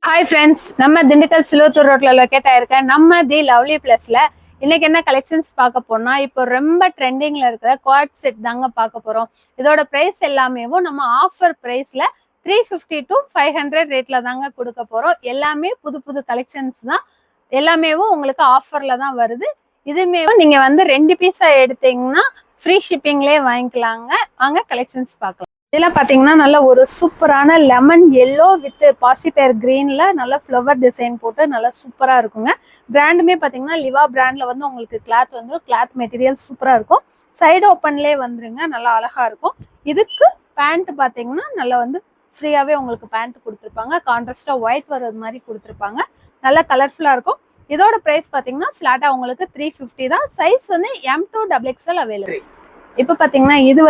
Hi friends, நம்ம திண்டுக்கல் சிலுவத்தூர் ரோட்ல locate ஆயிருக்க நம்ம தி லவ்லி பிளஸ்ல இன்னைக்கு என்ன கலெக்ஷன்ஸ் பார்க்க போறோம்னா, இப்போ ரொம்ப ட்ரெண்டிங்ல இருக்கிற குவாட் செட் தாங்க பார்க்க போறோம். இதோட பிரைஸ் எல்லாமே நம்ம ஆஃபர் பிரைஸ்ல 350 to 500 ரேட்ல தாங்க கொடுக்க போறோம். எல்லாமே புது புது கலெக்ஷன்ஸ் தான். எல்லாமே உங்களுக்கு ஆஃபர்ல தான் வருது. இதுமே நீங்க ரெண்டு பீஸா எடுத்தீங்கன்னா ஃப்ரீ ஷிப்பிங்லேயே வாங்கிக்கலாங்க. வாங்க கலெக்ஷன்ஸ் பார்க்கலாம். இதெல்லாம் பாத்தீங்கன்னா நல்ல ஒரு சூப்பரான லெமன் எல்லோ வித் பாசிபேர் கிரீன்ல நல்ல ஃப்ளவர் டிசைன் போட்டு நல்லா சூப்பரா இருக்குங்க. பிராண்டுமே பாத்தீங்கன்னா லிவா பிராண்ட்ல உங்களுக்கு கிளாத் வந்துடும். கிளாத் மெட்டீரியல் சூப்பரா இருக்கும். சைடு ஓப்பன்லேயே வந்துருங்க, நல்லா அழகா இருக்கும். இதுக்கு பேண்ட் பாத்தீங்கன்னா நல்லா ஃப்ரீயாவே உங்களுக்கு பேண்ட் கொடுத்துருப்பாங்க. கான்ட்ராஸ்டா ஒயிட் வர்றது மாதிரி கொடுத்துருப்பாங்க. நல்லா கலர்ஃபுல்லா இருக்கும். இதோட பிரைஸ் பாத்தீங்கன்னா ஃபிளாட்டா உங்களுக்கு 350 தான். Size M2 XXL available. இப்போ பார்த்தீங்கன்னா இது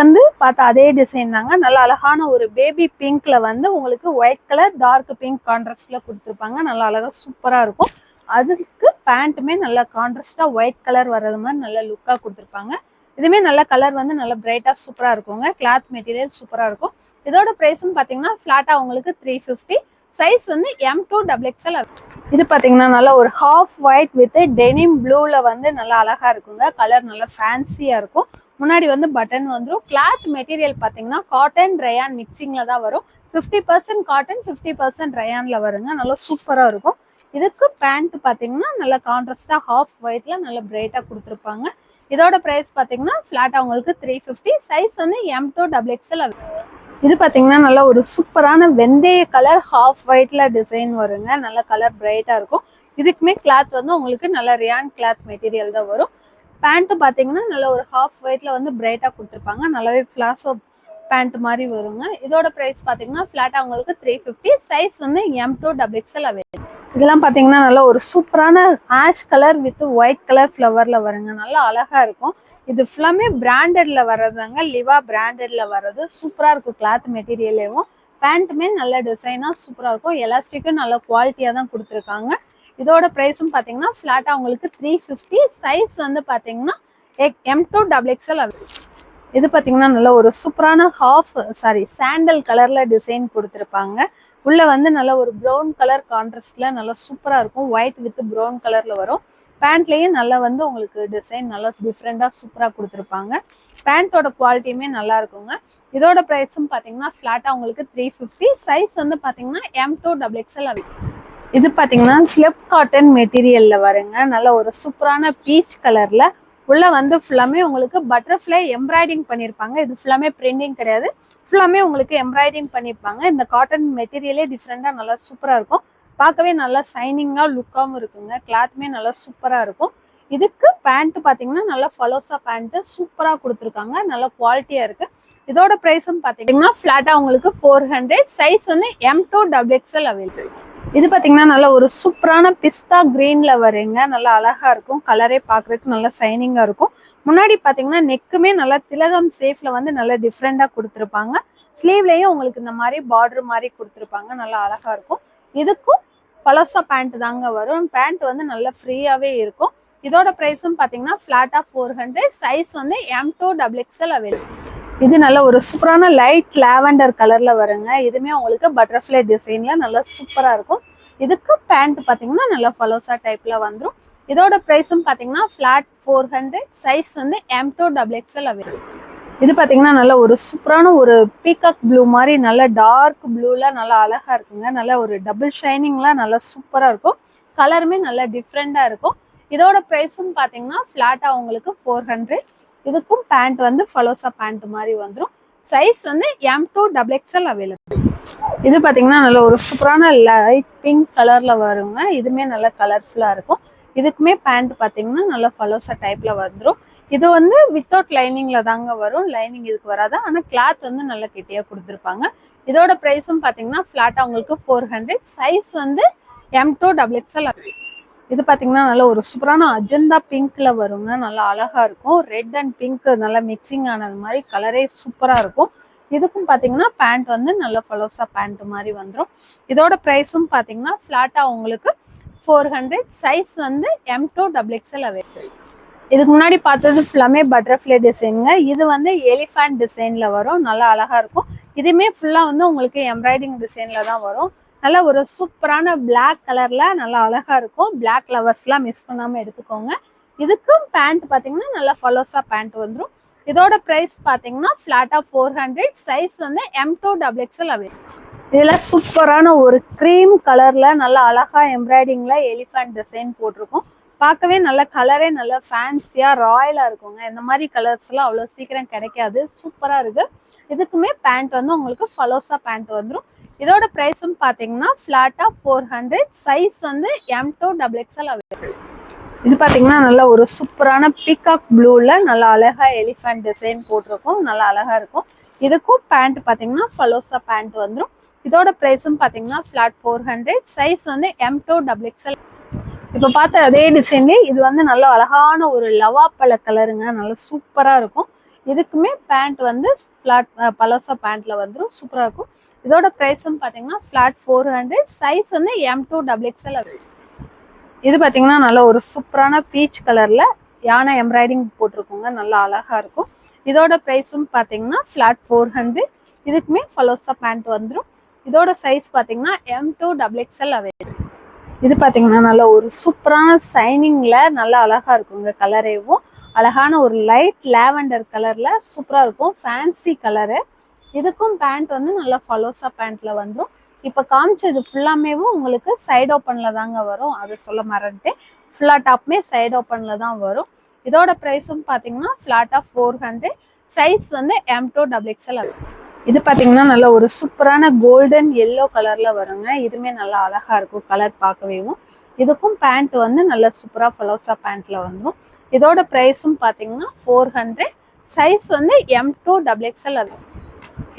பார்த்தா அதே டிசைன் தாங்க. நல்லா அழகான ஒரு பேபி பிங்க்ல உங்களுக்கு ஒயிட் கலர் டார்க் பிங்க் கான்ட்ராஸ்ட்ல கொடுத்துருப்பாங்க. நல்லா அழகா சூப்பரா இருக்கும். அதுக்கு பேண்ட்டுமே நல்லா கான்ட்ராஸ்டா ஒயிட் கலர் வர்றது மாதிரி நல்ல லுக்கா கொடுத்துருப்பாங்க. இதுமே நல்ல கலர் நல்லா பிரைட்டா சூப்பரா இருக்குங்க. கிளாத் மெட்டீரியல் சூப்பரா இருக்கும். இதோட பிரைஸும் பார்த்தீங்கன்னா ஃபிளாட்டா உங்களுக்கு 350. Size M2 XXL. இது பார்த்தீங்கன்னா நல்லா ஒரு ஹாஃப் ஒயிட் வித் டெனிம் ப்ளூல நல்லா அழகா இருக்குங்க. கலர் நல்லா ஃபேன்சியா இருக்கும். முன்னாடி பட்டன் வந்துடும். கிளாத் மெட்டீரியல் பார்த்தீங்கன்னா காட்டன் ரயான் மிக்சிங்ல தான் வரும். 50% காட்டன் 50% ரயான்ல வருங்க. நல்லா சூப்பரா இருக்கும். இதுக்கு பேண்ட் பார்த்தீங்கன்னா நல்லா கான்ட்ராஸ்டா ஹாஃப் ஒயிட்ல நல்லா பிரைட்டா கொடுத்துருப்பாங்க. இதோட பிரைஸ் பார்த்தீங்கன்னா ஃபிளாட்டா உங்களுக்கு 350. Size M2 XXL. இது பார்த்தீங்கன்னா நல்லா ஒரு சூப்பரான வெந்தய கலர் ஹாஃப் ஒயிட்ல டிசைன் வருங்க. நல்ல கலர் பிரைட்டா இருக்கும். இதுக்குமே கிளாத் உங்களுக்கு நல்ல ரியான் கிளாத் மெட்டீரியல் தான் வரும். பேண்ட் பார்த்தீங்கன்னா நல்ல ஒரு ஹாஃப் ஒயிட்ல பிரைட்டா கொடுத்துருப்பாங்க. நல்லாவே பிளாசோ பேண்ட் மாதிரி வருங்க. இதோட பிரைஸ் பார்த்தீங்கன்னா ஃபிளாட்டா உங்களுக்கு 350. Size M2 XXL available. இதெல்லாம் பார்த்தீங்கன்னா நல்ல ஒரு சூப்பரான ash colour with white colour ஃப்ளவர்ல வருங்க. நல்லா அழகா இருக்கும். இது ஃபுல்லாமே பிராண்டட்ல வர்றதாங்க. லிவா பிராண்டட்ல வர்றது சூப்பரா இருக்கும். கிளாத் மெட்டீரியலேவும் பேண்ட்டுமே நல்ல டிசைனா சூப்பரா இருக்கும். எலாஸ்டிக்கும் நல்ல குவாலிட்டியா தான் கொடுத்துருக்காங்க. இதோட பிரைஸும் பார்த்தீங்கன்னா ஃபிளாட்டா உங்களுக்கு 350. சைஸ் பார்த்தீங்கன்னா M2 XXL. இது பார்த்தீங்கன்னா நல்ல ஒரு சூப்பரான சாண்டல் கலர்ல டிசைன் கொடுத்துருப்பாங்க. உள்ள நல்ல ஒரு ப்ரௌன் கலர் கான்ட்ராஸ்ட்ல நல்லா சூப்பரா இருக்கும். ஒயிட் வித் ப்ரௌன் கலர்ல வரும். பேண்ட்லயும் நல்லா உங்களுக்கு டிசைன் நல்லா டிஃப்ரெண்டா சூப்பரா கொடுத்துருப்பாங்க. பேண்டோட குவாலிட்டியுமே நல்லா இருக்குங்க. இதோட பிரைஸும் பார்த்தீங்கன்னா ஃபிளாட்டா உங்களுக்கு 350. சைஸ் பார்த்தீங்கன்னா M2 XXL. இது பார்த்தீங்கன்னா ஸ்லிப் காட்டன் மெட்டீரியல்ல வருங்க. நல்ல ஒரு சூப்பரான பீச் கலர்ல உள்ள ஃபுல்லாமே உங்களுக்கு பட்டர்ஃப்ளை எம்ப்ராய்டிங் பண்ணியிருப்பாங்க. இது ஃபுல்லாமே பிரிண்டிங் கிடையாது. ஃபுல்லாமே உங்களுக்கு எம்ப்ராய்டிங் பண்ணியிருப்பாங்க. இந்த காட்டன் மெட்டீரியலே டிஃப்ரெண்டா நல்லா சூப்பரா இருக்கும். பார்க்கவே நல்லா சைனிங்கா லுக்காவும் இருக்குங்க. கிளாத்துமே நல்லா சூப்பரா இருக்கும். இதுக்கு பேண்ட் பார்த்தீங்கன்னா நல்லா ஃபலோசா பேண்ட் சூப்பரா கொடுத்துருக்காங்க. நல்ல குவாலிட்டியா இருக்கு. இதோட பிரைஸும் பார்த்தீங்கன்னா ஃபிளாட்டா உங்களுக்கு 400. Size M2 XXL available. இது பார்த்தீங்கன்னா நல்ல ஒரு சூப்பரான பிஸ்தா கிரீன்ல வருங்க. நல்லா அழகா இருக்கும். கலரே பார்க்கறதுக்கு நல்லா சைனிங்கா இருக்கும். முன்னாடி பார்த்தீங்கன்னா நெக்குமே நல்லா திலகம் சேஃப்ல நல்லா டிஃப்ரெண்டா கொடுத்துருப்பாங்க. ஸ்லீவ்லயும் உங்களுக்கு இந்த மாதிரி பார்டர் மாதிரி கொடுத்துருப்பாங்க. நல்லா அழகா இருக்கும். இதுக்கும் பலோசா பேண்ட் தாங்க வரும். பேண்ட் நல்லா ஃப்ரீயாவே இருக்கும். இதோட பிரைஸும் பார்த்தீங்கன்னா ஃபிளாட்டா 400. Size M2 XXL available. இது நல்ல ஒரு சூப்பரான லைட் லாவெண்டர் கலர்ல வருங்க. இதுமே உங்களுக்கு பட்டர்ஃப்ளை டிசைன்ல நல்லா சூப்பரா இருக்கும். இதுக்கு பேண்ட் பார்த்தீங்கன்னா நல்லா பலோசா டைப்ல வந்துடும். இதோட பிரைஸும் பார்த்தீங்கன்னா flat 400. Size M2 XXL available. இது பார்த்தீங்கன்னா நல்ல ஒரு சூப்பரான ஒரு பீகாக் ப்ளூ மாதிரி நல்ல டார்க் ப்ளூல நல்லா அழகா இருக்குங்க. நல்ல ஒரு டபுள் ஷைனிங்லாம் நல்லா சூப்பரா இருக்கும். கலருமே நல்லா டிஃப்ரெண்டா இருக்கும். இதோட பிரைஸும் பார்த்தீங்கன்னா ஃபிளாட்டா உங்களுக்கு 400. இதுக்கும் பேண்ட் ஃபலோசா பேண்ட் மாதிரி வந்துடும். Size M2 XXL available. இது பார்த்தீங்கன்னா நல்ல ஒரு சூப்பரான லைட் பிங்க் கலர்ல வருங்க. இதுமே நல்ல கலர்ஃபுல்லா இருக்கும். இதுக்குமே பேண்ட் பார்த்தீங்கன்னா நல்ல ஃபலோசா டைப்ல வந்துடும். இது வித்தவுட் லைனிங்ல தாங்க வரும். லைனிங் இதுக்கு வராது. ஆனால் கிளாத் நல்ல கெட்டியா கொடுத்துருப்பாங்க. இதோட பிரைஸும் பார்த்தீங்கன்னா ஃபிளாட்டா உங்களுக்கு 400. Size M2 XXL. இது பார்த்தீங்கன்னா நல்ல ஒரு சூப்பரான அஜந்தா பிங்க்ல வருங்க. நல்லா அழகா இருக்கும். ரெட் அண்ட் பிங்க் நல்லா மிக்சிங் ஆனது மாதிரி கலரே சூப்பரா இருக்கும். இதுக்கும் பார்த்தீங்கன்னா பேண்ட் நல்ல பலோசா பேண்ட் மாதிரி வந்துடும். இதோட பிரைஸும் பார்த்தீங்கன்னா ஃபிளாட்டா உங்களுக்கு 400. Size M2 XXL available. இதுக்கு முன்னாடி பார்த்தது ஃபுல்லாமே பட்டர்ஃப்ளை டிசைனுங்க. இது எலிஃபண்ட் டிசைன்ல வரும். நல்லா அழகா இருக்கும். இதுமே ஃபுல்லா உங்களுக்கு எம்ப்ராய்டிங் டிசைன்ல தான் வரும். நல்ல ஒரு சூப்பரான பிளாக் கலர்ல நல்லா அழகா இருக்கும். பிளாக் லவர்ஸ்லாம் மிஸ் பண்ணாம எடுத்துக்கோங்க. இதுக்கும் பேண்ட் பாத்தீங்கன்னா நல்லா ஃபலோசா பேண்ட் வந்துடும். இதோட பிரைஸ் பாத்தீங்கன்னா ஃபிளாட்டா 400. சைஸ் வந்து M2XXL அவைலபிள். இதுல சூப்பரான ஒரு கிரீம் கலர்ல நல்லா அழகா எம்ப்ராய்டிங்ல எலிஃபண்ட் டிசைன் போட்டிருக்கும். பார்க்கவே நல்ல கலரே நல்ல ஃபேன்சியா ராயலா இருக்குங்க. இந்த மாதிரி கலர்ஸ் எல்லாம் அவ்வளவு சீக்கிரம் கிடைக்காது. சூப்பரா இருக்கு. இதுக்குமே பேண்ட் வந்து உங்களுக்கு ஃபலோசா பேண்ட் வந்துடும். இதோட பிரைஸும் பாத்தீங்கன்னா ஃபிளாட்டா 400. சைஸ் வந்து M2XXL அவைலபிள். இது பாத்தீங்கன்னா நல்ல ஒரு சூப்பரான பீகாக் ப்ளூல நல்லா அழகா எலிஃபண்ட் டிசைன் போட்டிருக்கும். நல்லா அழகா இருக்கும். இதுக்கும் பேண்ட் பாத்தீங்கன்னா ஃபலோசா பேண்ட் வந்துடும். இதோட பிரைஸும் பாத்தீங்கன்னா ஃபிளாட் 400. சைஸ் வந்து M2XXL. இப்போ பார்த்த அதே டிசைன்லேயே இது வந்து நல்ல அழகான ஒரு லவாப்பழ கலருங்க. நல்ல சூப்பரா இருக்கும். இதுக்குமே பேண்ட் வந்து ஃபிளாட் பலோசா பேண்ட்ல வந்துடும். சூப்பரா இருக்கும். இதோட பிரைஸும் பாத்தீங்கன்னா ஃபிளாட் 400. சைஸ் வந்து M2XXL. இது பாத்தீங்கன்னா நல்ல ஒரு சூப்பரான பீச் கலர்ல யானை எம்ப்ராய்டிங் போட்டிருக்கோங்க. நல்லா அழகா இருக்கும். இதோட பிரைஸும் பாத்தீங்கன்னா ஃபிளாட் 400. இதுக்குமே ஃபலோசா பேண்ட் வந்துடும். இதோட சைஸ் பாத்தீங்கன்னா M2XXL அவைலபிள். இது பாத்தீங்கன்னா நல்ல ஒரு சூப்பரான சைனிங்ல நல்லா அழகா இருக்குங்க. கலரேவும் அழகான ஒரு லைட் லாவெண்டர் கலர்ல சூப்பரா இருக்கும். Fancy colour. இதுக்கும் பேண்ட் வந்து நல்லா ஃபலோசா பேண்ட்ல வந்துடும். இப்ப காமிச்சது ஃபுல்லாமேவும் உங்களுக்கு சைட் ஓப்பன்ல தாங்க வரும். அதை சொல்ல மறந்துட்டேன். ஃபுல்லா டாப்புமே சைட் ஓப்பன்ல தான் வரும். இதோட பிரைஸும் பாத்தீங்கன்னா ஃபிளாட்டா 400. சைஸ் வந்து M2XXL. இது பாத்தீங்கன்னா நல்ல ஒரு சூப்பரான கோல்டன் எல்லோ கலர்ல வருங்க. இதுமே நல்லா அழகா இருக்கும் கலர் பார்க்கவேவும். இதுக்கும் பேண்ட் வந்து நல்ல சூப்பரா ஃபலோசா பேண்ட்ல வந்துடும். இதோட பிரைஸும் பாத்தீங்கன்னா 400. சைஸ் வந்து M2XXL.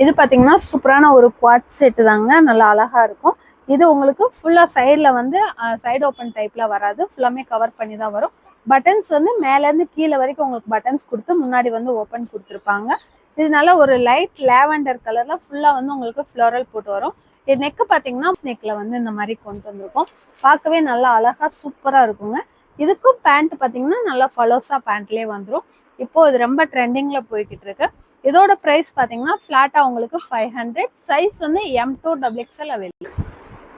இது பாத்தீங்கன்னா சூப்பரான ஒரு குவாட் செட் தாங்க. நல்லா அழகா இருக்கும். இது உங்களுக்கு ஃபுல்லா சைட்ல வந்து சைடு ஓப்பன் டைப்ல வராது. ஃபுல்லாமே கவர் பண்ணி தான் வரும். பட்டன்ஸ் வந்து மேல இருந்து கீழே வரைக்கும் உங்களுக்கு பட்டன்ஸ் கொடுத்து முன்னாடி வந்து ஓப்பன் கொடுத்துருப்பாங்க. இதனால ஒரு லைட் லாவெண்டர் கலர்ல ஃபுல்லா வந்து உங்களுக்கு ஃப்ளோரல் போட்டு வரும். இது நெக் பாத்தீங்கன்னா நெக்ல வந்து இந்த மாதிரி கொண்டு வந்திருக்கும். பார்க்கவே நல்லா அழகா சூப்பரா இருக்குங்க. இதுக்கும் பேண்ட் பாத்தீங்கன்னா நல்லா ஃபலோசா பேண்ட்லயே வந்துடும். இப்போ இது ரொம்ப ட்ரெண்டிங்ல போய்கிட்டு இருக்கு. இதோட பிரைஸ் பாத்தீங்கன்னா ஃபிளாட்டா உங்களுக்கு 500. சைஸ் வந்து M2XXL அவைலபிள்.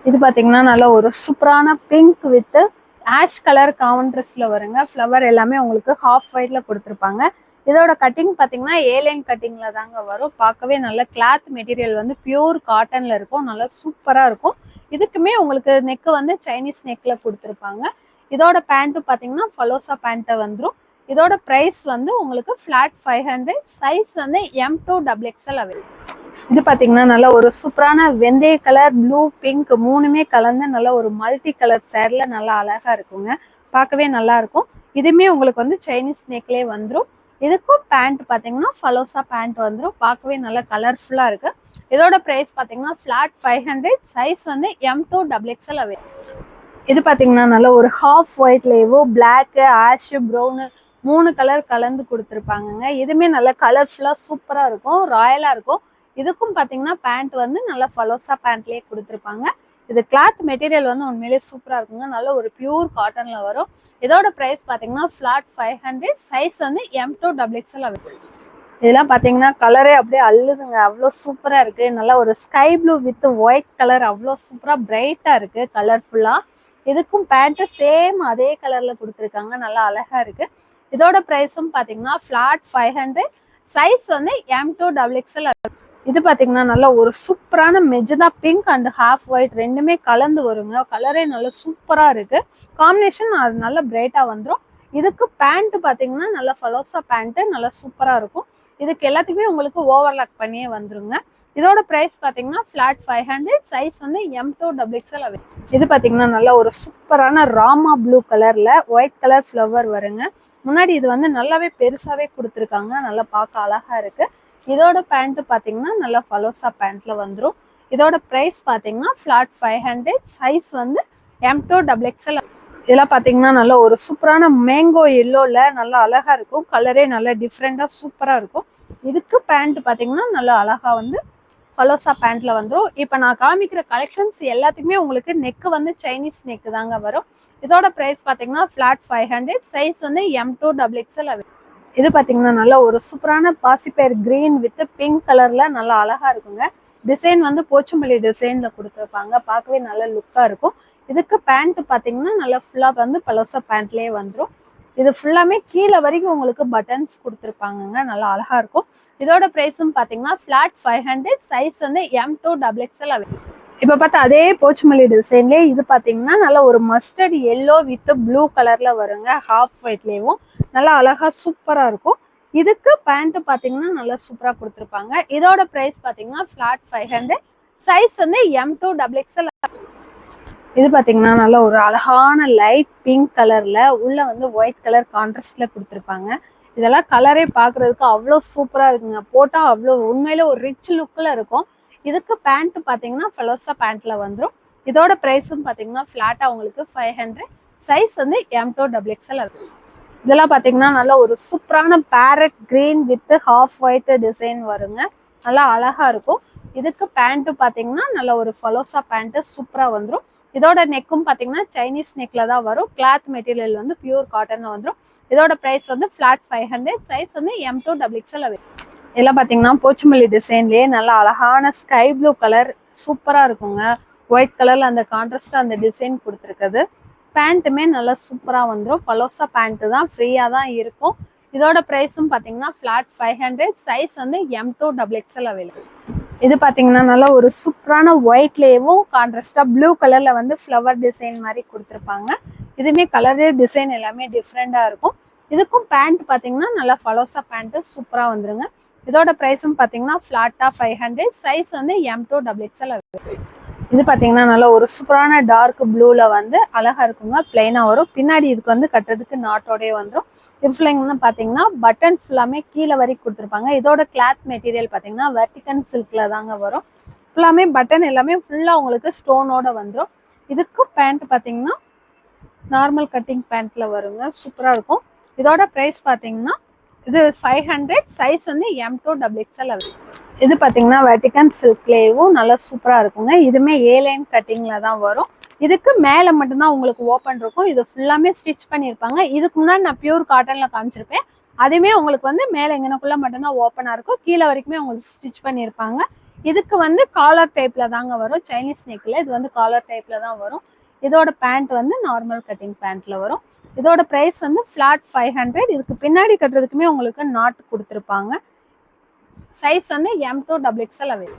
இது பாத்தீங்கன்னா நல்ல ஒரு சூப்பரான பிங்க் வித் ஆஷ் கலர் கான்ட்ராஸ்ட்ல வருங்க. ஃப்ளவர் எல்லாமே உங்களுக்கு ஹாஃப் ஒயிட்ல கொடுத்துருப்பாங்க. இதோட கட்டிங் பாத்தீங்கன்னா ஏலைன் கட்டிங்ல தாங்க வரும். பார்க்கவே நல்ல கிளாத் மெட்டீரியல் வந்து பியூர் காட்டன்ல இருக்கும். நல்லா சூப்பரா இருக்கும். இதுக்குமே உங்களுக்கு நெக் வந்து சைனீஸ் நெக்ல கொடுத்துருப்பாங்க. இதோட பேண்ட் பாத்தீங்கன்னா ஃபலோசா பேண்ட்டை வந்துடும். இதோட பிரைஸ் வந்து உங்களுக்கு ஃபிளாட் 500. சைஸ் வந்து M2XXL அவைலபிள். இது பாத்தீங்கன்னா நல்ல ஒரு சூப்பரான வெந்தய கலர், ப்ளூ, பிங்க் மூணுமே கலந்து நல்ல ஒரு மல்டி கலர் சேட்ல நல்லா அழகா இருக்குங்க. பார்க்கவே நல்லா இருக்கும். இதுமே உங்களுக்கு வந்து சைனீஸ் நெக்லேயே வந்துடும். இதுக்கும் பேண்ட் பாத்தீங்கன்னா ஃபலோசா பேண்ட் வந்துடும். பார்க்கவே நல்லா கலர்ஃபுல்லா இருக்கு. இதோட பிரைஸ் பாத்தீங்கன்னா ஃபிளாட் 500. சைஸ் வந்து M2XXL அவைலபிள். இது பாத்தீங்கன்னா நல்ல ஒரு ஹாஃப் ஒயிட்லேயோ பிளாக், ஆஷ், ப்ரௌனு மூணு கலர் கலந்து கொடுத்துருப்பாங்கங்க. இதுமே நல்ல கலர்ஃபுல்லா சூப்பரா இருக்கும். ராயலா இருக்கும். இதுக்கும் பாத்தீங்கன்னா பேண்ட் வந்து நல்லா ஃபலோசா பேண்ட்லயே கொடுத்துருப்பாங்க. இது கிளாத் மெட்டீரியல் வந்து உண்மையிலேயே சூப்பரா இருக்குங்க. நல்ல ஒரு பியூர் காட்டன்ல வரும். இதோட பிரைஸ் பாத்தீங்கன்னா ஃபிளாட் 500. சைஸ் வந்து M2XXL அவைலபிள். இதெல்லாம் பாத்தீங்கன்னா கலரே அப்படியே அள்ளுதுங்க. அவ்வளோ சூப்பரா இருக்கு. நல்லா ஒரு sky blue with white colour அவ்வளோ சூப்பரா பிரைட்டா இருக்கு கலர்ஃபுல்லா. இதுக்கும் பேண்ட் சேம் அதே கலர்ல கொடுத்துருக்காங்க. நல்லா அழகா இருக்கு. இதோட பிரைஸும் பாத்தீங்கன்னா ஃபிளாட் 500. சைஸ் வந்து M2XXL. இது பாத்தீங்கன்னா நல்ல ஒரு சூப்பரான magenta pink and half white ரெண்டுமே கலந்து வருங்க. கலரே நல்ல சூப்பரா இருக்கு. காம்பினேஷன் அது நல்ல பிரைட்டா வந்துடும். இதுக்கு பேண்ட் பாத்தீங்கன்னா நல்ல ஃபலோசா பேண்ட் நல்லா சூப்பரா இருக்கும். இதுக்கு எல்லாத்துக்குமே உங்களுக்கு ஓவர்லாக் பண்ணியே வந்துருங்க. இதோட பிரைஸ் பாத்தீங்கன்னா ஃபிளாட் 500. சைஸ் வந்து M2XXL அவைலபிள். இது பாத்தீங்கன்னா நல்ல ஒரு சூப்பரான ராமா ப்ளூ கலர்ல ஒயிட் கலர் ஃப்ளவர் வருங்க. முன்னாடி இது வந்து நல்லாவே பெருசாவே கொடுத்துருக்காங்க. நல்லா பார்க்க அழகா இருக்கு. இதோட பேண்ட் பாத்தீங்கன்னா நல்லா ஃபலோசா பேண்ட்ல வந்துடும். இதோட பிரைஸ் பாத்தீங்கன்னா ஃபிளாட் 500. சைஸ் வந்து M2XXL. இதெல்லாம் பாத்தீங்கன்னா நல்ல ஒரு சூப்பரான மேங்கோ எல்லோல நல்லா அழகா இருக்கும். கலரே நல்லா டிஃப்ரெண்டா சூப்பரா இருக்கும். இதுக்கு பேண்ட் பாத்தீங்கன்னா நல்லா அழகா வந்து ஃபலோசா பேண்ட்ல வந்துடும். இப்போ நான் காமிக்கிற கலெக்ஷன்ஸ் எல்லாத்துக்குமே உங்களுக்கு நெக் வந்து சைனீஸ் நெக் தாங்க வரும். இதோட பிரைஸ் பாத்தீங்கன்னா ஃபிளாட் 500. சைஸ் வந்து M2XXL. இது பாத்தீங்கன்னா நல்ல ஒரு சூப்பரான பாசிப்பயிர் கிரீன் வித் பிங்க் கலர்ல நல்லா அழகா இருக்குங்க. டிசைன் வந்து போச்சம்பள்ளி டிசைன்ல கொடுத்துருப்பாங்க. பார்க்கவே நல்ல லுக்கா இருக்கும். இதுக்கு பேண்ட் பாத்தீங்கன்னா நல்லா ஃபுல்லா வந்து பலோசா பேண்ட்லயே வந்துடும். இது ஃபுல்லாமே கீழே வரைக்கும் உங்களுக்கு பட்டன்ஸ் கொடுத்துருப்பாங்கங்க. நல்லா அழகா இருக்கும். இதோட பிரைஸும் பாத்தீங்கன்னா ஃபிளாட் 500. சைஸ் வந்து M2 XXL அவைலபிள். இப்ப பார்த்தா அதே போச்சமல்லி டிசைன்லேயே இது பாத்தீங்கன்னா நல்ல ஒரு மஸ்டர்ட் எல்லோ வித் ப்ளூ கலர்ல வருங்க. ஹாஃப் ஒயிட்லேயும் நல்லா அழகா சூப்பரா இருக்கும். இதுக்கு பேண்ட் பாத்தீங்கன்னா நல்லா சூப்பரா கொடுத்துருப்பாங்க. இதோட பிரைஸ் பாத்தீங்கன்னா ஃபிளாட் 500. சைஸ் வந்து M2 XXL. இது பாத்தீங்கன்னா நல்ல ஒரு அழகான லைட் பிங்க் கலர்ல உள்ள வந்து ஒயிட் கலர் கான்ட்ராஸ்ட்ல கொடுத்துருப்பாங்க. இதெல்லாம் கலரே பாக்குறதுக்கு அவ்வளோ சூப்பரா இருக்குங்க. போட்டா அவ்வளோ உண்மையில ஒரு ரிச் லுக்ல இருக்கும். இதுக்கு பேண்ட் பாத்தீங்கன்னா ஃபெலோசா பேண்ட்ல வந்துடும். இதோட பிரைஸும் பாத்தீங்கன்னா ஃபிளாட்டா உங்களுக்கு 500. சைஸ் வந்து M2 XXL. இதெல்லாம் பாத்தீங்கன்னா நல்ல ஒரு சூப்பரான farad green with half white design வருங்க. நல்லா அழகா இருக்கும். இதுக்கு பேண்ட் பாத்தீங்கன்னா நல்ல ஒரு ஃபெலோசா பேண்ட் சூப்பரா வந்துடும். இதோட நெக்கும் பாத்தீங்கன்னா சைனீஸ் நெக்ல தான் வரும். கிளாத் மெட்டீரியல் வந்து பியூர் காட்டன்ல வந்துடும். இதோட பிரைஸ் வந்து ஃபிளாட் 500. சைஸ் வந்து M2 XXL. இதெல்லாம் பாத்தீங்கன்னா போச்சமல்லி டிசைன்லயே நல்லா அழகான ஸ்கை ப்ளூ கலர் சூப்பரா இருக்குங்க. ஒயிட் கலர்ல அந்த கான்ட்ராஸ்டா அந்த டிசைன் கொடுத்துருக்குது. பேண்ட்டுமே நல்லா சூப்பரா வந்துடும். பலோசா பேண்ட் தான், ஃப்ரீயா தான் இருக்கும். இதோட பிரைஸும் பாத்தீங்கன்னா ஃபிளாட் 500. சைஸ் வந்து M2 XXL அவைலபிள். இது பாத்தீங்கன்னா நல்லா ஒரு சூப்பரான ஒயிட்லேயும் கான்ட்ராஸ்டா ப்ளூ கலர்ல வந்து ஃப்ளவர் டிசைன் மாதிரி கொடுத்துருப்பாங்க. இதுமே கலரு டிசைன் எல்லாமே டிஃப்ரெண்டா இருக்கும். இதுக்கும் பேண்ட் பாத்தீங்கன்னா நல்லா பலோசா பேண்ட் சூப்பரா வந்துருங்க. இதோட பிரைஸும் பாத்தீங்கன்னா ஃபிளாட்டா 500. சைஸ் வந்து M2 XXL. இது பாத்தீங்கன்னா நல்லா ஒரு சூப்பரான டார்க் ப்ளூல வந்து அழகா இருக்குங்க. பிளைனா வரும். பின்னாடி இதுக்கு வந்து கட்டுறதுக்கு நாட்டோடய வந்துடும். இது பாத்தீங்கன்னா பட்டன் ஃபுல்லாமே கீழே வரைக்கும் கொடுத்துருப்பாங்க. இதோட கிளாத் மெட்டீரியல் பாத்தீங்கன்னா வெர்டிகன் சில்க்ல தாங்க வரும். ஃபுல்லாமே பட்டன் எல்லாமே ஃபுல்லா உங்களுக்கு ஸ்டோனோட வந்துடும். இதுக்கு பேண்ட் பாத்தீங்கன்னா நார்மல் கட்டிங் பேண்ட்ல வருங்க. சூப்பரா இருக்கும். இதோட பிரைஸ் பாத்தீங்கன்னா இது 500. சைஸ் வந்து M2 XXL. இது பாத்தீங்கன்னா வெர்டிகன் சில்க்லேயும் நல்லா சூப்பரா இருக்குங்க. இதுமே A லைன் கட்டிங்ல தான் வரும். இதுக்கு மேல மட்டும்தான் உங்களுக்கு ஓப்பன் இருக்கும். இது ஃபுல்லாமே ஸ்டிச் பண்ணியிருப்பாங்க. இதுக்கு முன்னாடி நான் பியூர் காட்டன்ல காமிச்சிருப்பேன். அதுவுமே உங்களுக்கு வந்து மேல எங்கனக்குள்ள மட்டும்தான் ஓப்பனா இருக்கும். கீழே வரைக்குமே உங்களுக்கு ஸ்டிச் பண்ணியிருப்பாங்க. இதுக்கு வந்து காலர் டைப்ல தாங்க வரும். சைனீஸ் நெக்ல இது வந்து காலர் டைப்ல தான் வரும். இதோட பேண்ட் வந்து நார்மல் கட்டிங் பேண்ட்ல வரும். இதோட பிரைஸ் வந்து ஃபிளாட் 500. இதுக்கு பின்னாடி கட்டுறதுக்குமே உங்களுக்கு நாட் கொடுத்துருப்பாங்க. சைஸ் வந்து M2 XXL அவைலபிள்.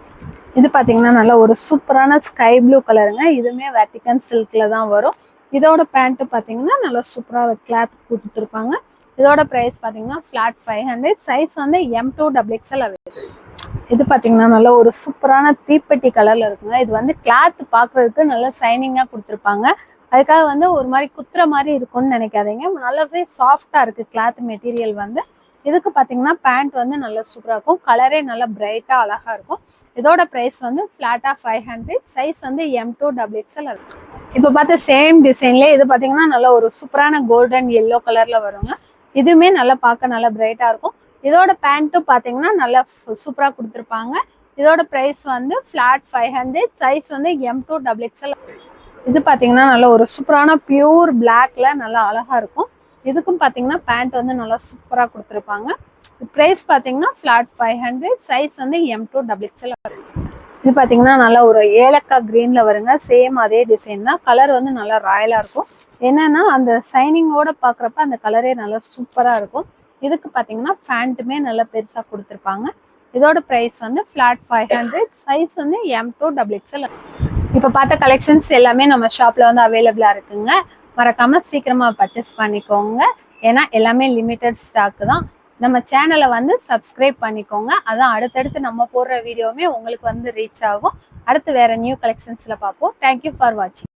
இது பாத்தீங்கன்னா நல்ல ஒரு சூப்பரான ஸ்கை ப்ளூ கலருங்க. இதுவுமே வெர்டிகன் சில்க்ல தான் வரும். இதோட பேண்ட் பாத்தீங்கன்னா நல்லா சூப்பரா கிளாத் கொடுத்துருப்பாங்க. இதோட பிரைஸ் பாத்தீங்கன்னா ஃபிளாட் 500. சைஸ் வந்து M2 XXL அவைலபிள். இது பாத்தீங்கன்னா நல்ல ஒரு சூப்பரான தீப்பெட்டி கலர்ல இருக்குங்க. இது வந்து கிளாத் பாக்குறதுக்கு நல்ல சைனிங்கா கொடுத்துருப்பாங்க. அதுக்காக வந்து ஒரு மாதிரி குத்துற மாதிரி இருக்கும்னு நினைக்காதீங்க. நல்லாவே சாஃப்டா இருக்கு கிளாத் மெட்டீரியல் வந்து. இதுக்கு பாத்தீங்கன்னா பேண்ட் வந்து நல்லா சூப்பரா இருக்கும். கலரே நல்லா பிரைட்டா அழகா இருக்கும். இதோட பிரைஸ் வந்து ஃபிளாட்டா 500. சைஸ் வந்து M2 XXL. இப்ப பார்த்த சேம் டிசைன்ல இது பாத்தீங்கன்னா நல்ல ஒரு சூப்பரான கோல்டன் எல்லோ கலர்ல வருங்க. இதுவுமே நல்லா பார்க்க நல்லா பிரைட்டா இருக்கும். இதோட பேண்ட்டும் பாத்தீங்கன்னா நல்லா சூப்பரா கொடுத்துருப்பாங்க. இதோட பிரைஸ் வந்து ஃபிளாட் 500. சைஸ் வந்து M2 XXL. இது பாத்தீங்கன்னா நல்ல ஒரு சூப்பரான பியூர் பிளாக்ல நல்லா அழகா இருக்கும். இதுக்கும் பாத்தீங்கன்னா பேண்ட் வந்து நல்லா சூப்பரா கொடுத்துருப்பாங்க. பிரைஸ் பாத்தீங்கன்னா ஃபிளாட் 500. சைஸ் வந்து M2 XXL. இது பாத்தீங்கன்னா நல்லா ஒரு ஏலக்காய் கிரீன்ல வருங்க. சேம் அதே டிசைன் தான். கலர் வந்து நல்லா ராயலா இருக்கும். என்னன்னா அந்த சைனிங்கோட பாக்குறப்ப அந்த கலரே நல்லா சூப்பரா இருக்கும். இதுக்கு பாத்தீங்கன்னா பேண்ட்டுமே நல்லா பெருசா கொடுத்துருப்பாங்க. இதோட பிரைஸ் வந்து ஃபிளாட் 500. சைஸ் வந்து M2 XXL. இப்போ பார்த்த கலெக்ஷன்ஸ் எல்லாமே நம்ம ஷாப்ல வந்து அவைலபிளா இருக்குங்க. மறக்காம சீக்கிரமா பர்ச்சேஸ் பண்ணிக்கோங்க. ஏன்னா எல்லாமே லிமிட்டட் ஸ்டாக் தான். நம்ம சேனலை வந்து சப்ஸ்கிரைப் பண்ணிக்கோங்க. அதான் அடுத்தடுத்து நம்ம போடுற வீடியோவுமே உங்களுக்கு வந்து ரீச் ஆகும். அடுத்து வேற நியூ கலெக்ஷன்ஸ்ல பார்ப்போம். தேங்க்யூ ஃபார் வாட்சிங்.